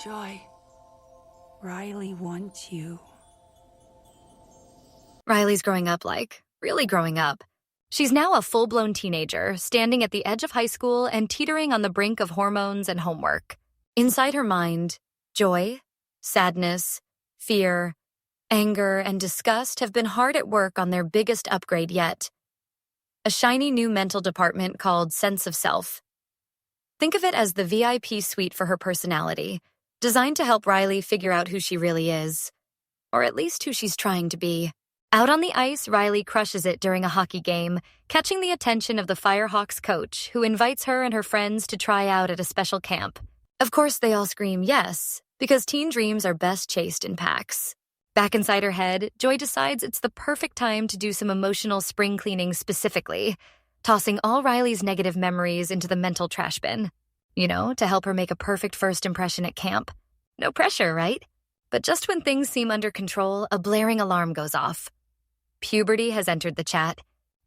Joy, Riley wants you. Riley's growing up really growing up. She's now a full-blown teenager, standing at the edge of high school and teetering on the brink of hormones and homework. Inside her mind, joy, sadness, fear, anger, and disgust have been hard at work on their biggest upgrade yet. A shiny new mental department called Sense of Self. Think of it as the VIP suite for her personality, designed to help Riley figure out who she really is, or at least who she's trying to be. Out on the ice, Riley crushes it during a hockey game, catching the attention of the Firehawks coach, who invites her and her friends to try out at a special camp. Of course, they all scream yes, because teen dreams are best chased in packs. Back inside her head, Joy decides it's the perfect time to do some emotional spring cleaning specifically, tossing all Riley's negative memories into the mental trash bin. To help her make a perfect first impression at camp. No pressure, right? But just when things seem under control, a blaring alarm goes off. Puberty has entered the chat.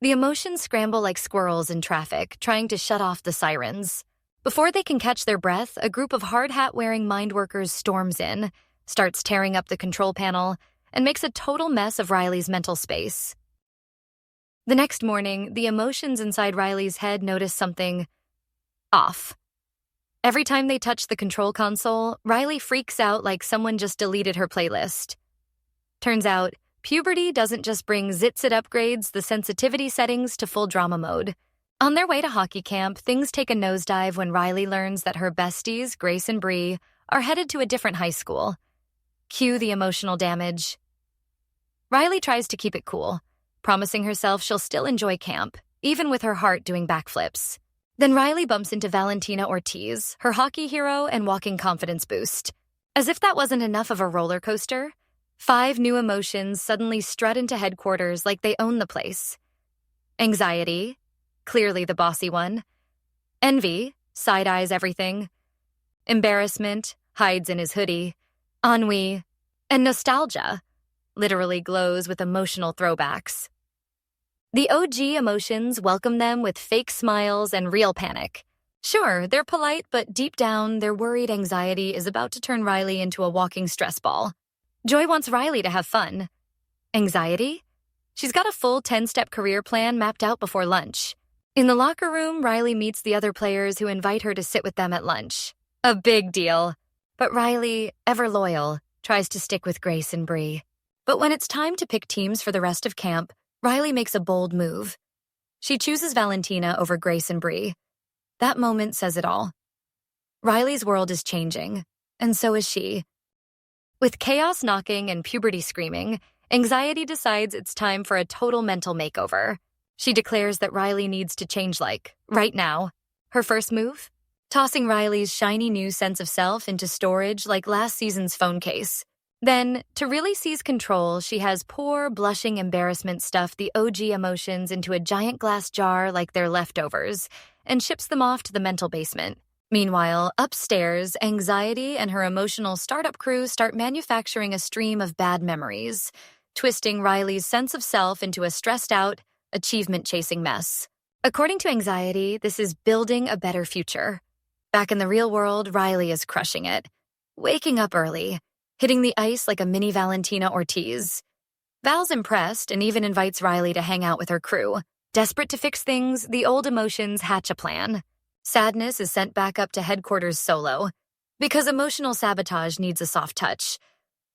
The emotions scramble like squirrels in traffic, trying to shut off the sirens. Before they can catch their breath, a group of hard hat-wearing mind workers storms in, starts tearing up the control panel, and makes a total mess of Riley's mental space. The next morning, the emotions inside Riley's head notice something off. Every time they touch the control console, Riley freaks out like someone just deleted her playlist. Turns out, puberty doesn't just bring zits-it upgrades the sensitivity settings to full drama mode. On their way to hockey camp, things take a nosedive when Riley learns that her besties, Grace and Bree, are headed to a different high school. Cue the emotional damage. Riley tries to keep it cool, promising herself she'll still enjoy camp, even with her heart doing backflips. Then Riley bumps into Valentina Ortiz, her hockey hero and walking confidence boost. As if that wasn't enough of a roller coaster, 5 new emotions suddenly strut into headquarters like they own the place. Anxiety, clearly the bossy one. Envy, side-eyes everything. Embarrassment, hides in his hoodie. Ennui, and nostalgia, literally glows with emotional throwbacks. The OG emotions welcome them with fake smiles and real panic. Sure, they're polite, but deep down, their worried anxiety is about to turn Riley into a walking stress ball. Joy wants Riley to have fun. Anxiety? She's got a full 10-step career plan mapped out before lunch. In the locker room, Riley meets the other players who invite her to sit with them at lunch. A big deal. But Riley, ever loyal, tries to stick with Grace and Bree. But when it's time to pick teams for the rest of camp, Riley makes a bold move. She chooses Valentina over Grace and Bree. That moment says it all. Riley's world is changing, and so is she. With chaos knocking and puberty screaming, anxiety decides it's time for a total mental makeover. She declares that Riley needs to change right now. Her first move? Tossing Riley's shiny new sense of self into storage like last season's phone case. Then, to really seize control, she has poor, blushing embarrassment stuff the OG emotions into a giant glass jar like they're leftovers, and ships them off to the mental basement. Meanwhile, upstairs, anxiety and her emotional startup crew start manufacturing a stream of bad memories, twisting Riley's sense of self into a stressed-out, achievement-chasing mess. According to anxiety, this is building a better future. Back in the real world, Riley is crushing it, waking up early, hitting the ice like a mini Valentina Ortiz. Val's impressed and even invites Riley to hang out with her crew. Desperate to fix things, the old emotions hatch a plan. Sadness is sent back up to headquarters solo, because emotional sabotage needs a soft touch,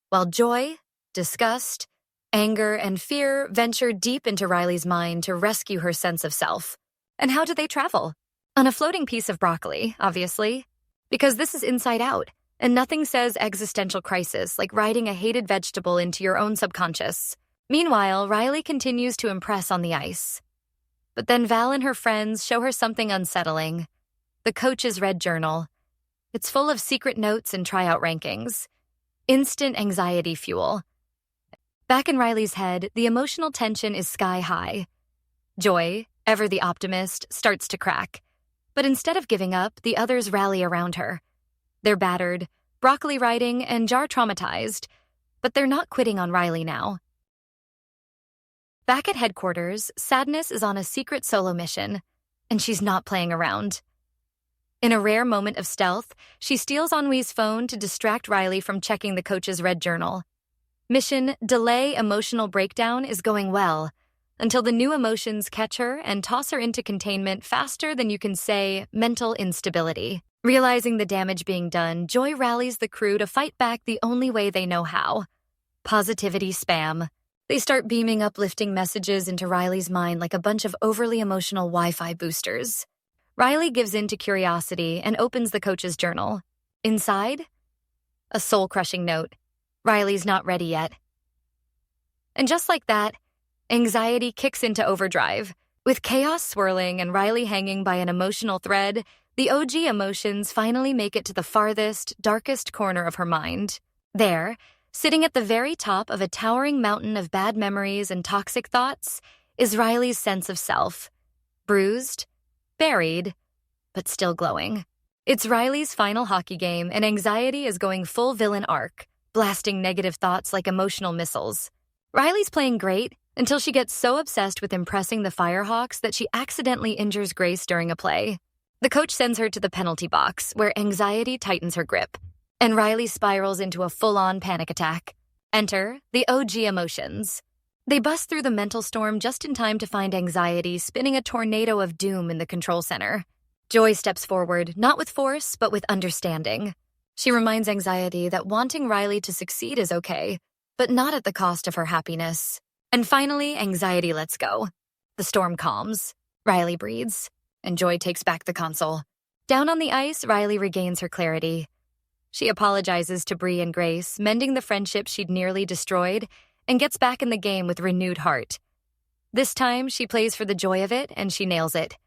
while joy, disgust, anger, and fear venture deep into Riley's mind to rescue her sense of self. And how do they travel? On a floating piece of broccoli, obviously, because this is inside out. And nothing says existential crisis like riding a hated vegetable into your own subconscious. Meanwhile, Riley continues to impress on the ice. But then Val and her friends show her something unsettling. The coach's red journal. It's full of secret notes and tryout rankings. Instant anxiety fuel. Back in Riley's head, the emotional tension is sky high. Joy, ever the optimist, starts to crack. But instead of giving up, the others rally around her. They're battered, broccoli riding, and jar traumatized, but they're not quitting on Riley now. Back at headquarters, Sadness is on a secret solo mission, and she's not playing around. In a rare moment of stealth, she steals Ennui's phone to distract Riley from checking the coach's red journal. Mission Delay Emotional Breakdown is going well, until the new emotions catch her and toss her into containment faster than you can say mental instability. Realizing the damage being done, Joy rallies the crew to fight back the only way they know how. Positivity spam. They start beaming uplifting messages into Riley's mind like a bunch of overly emotional Wi-Fi boosters. Riley gives in to curiosity and opens the coach's journal. Inside, a soul-crushing note. Riley's not ready yet. And just like that, anxiety kicks into overdrive. With chaos swirling and Riley hanging by an emotional thread, the OG emotions finally make it to the farthest, darkest corner of her mind. There, sitting at the very top of a towering mountain of bad memories and toxic thoughts, is Riley's sense of self. Bruised, buried, but still glowing. It's Riley's final hockey game, and anxiety is going full villain arc, blasting negative thoughts like emotional missiles. Riley's playing great until she gets so obsessed with impressing the Firehawks that she accidentally injures Grace during a play. The coach sends her to the penalty box, where anxiety tightens her grip, and Riley spirals into a full-on panic attack. Enter the OG emotions. They bust through the mental storm just in time to find anxiety spinning a tornado of doom in the control center. Joy steps forward, not with force, but with understanding. She reminds anxiety that wanting Riley to succeed is okay, but not at the cost of her happiness. And finally, anxiety lets go. The storm calms. Riley breathes, and Joy takes back the console. Down on the ice, Riley regains her clarity. She apologizes to Bree and Grace, mending the friendship she'd nearly destroyed, and gets back in the game with renewed heart. This time, she plays for the joy of it, and she nails it.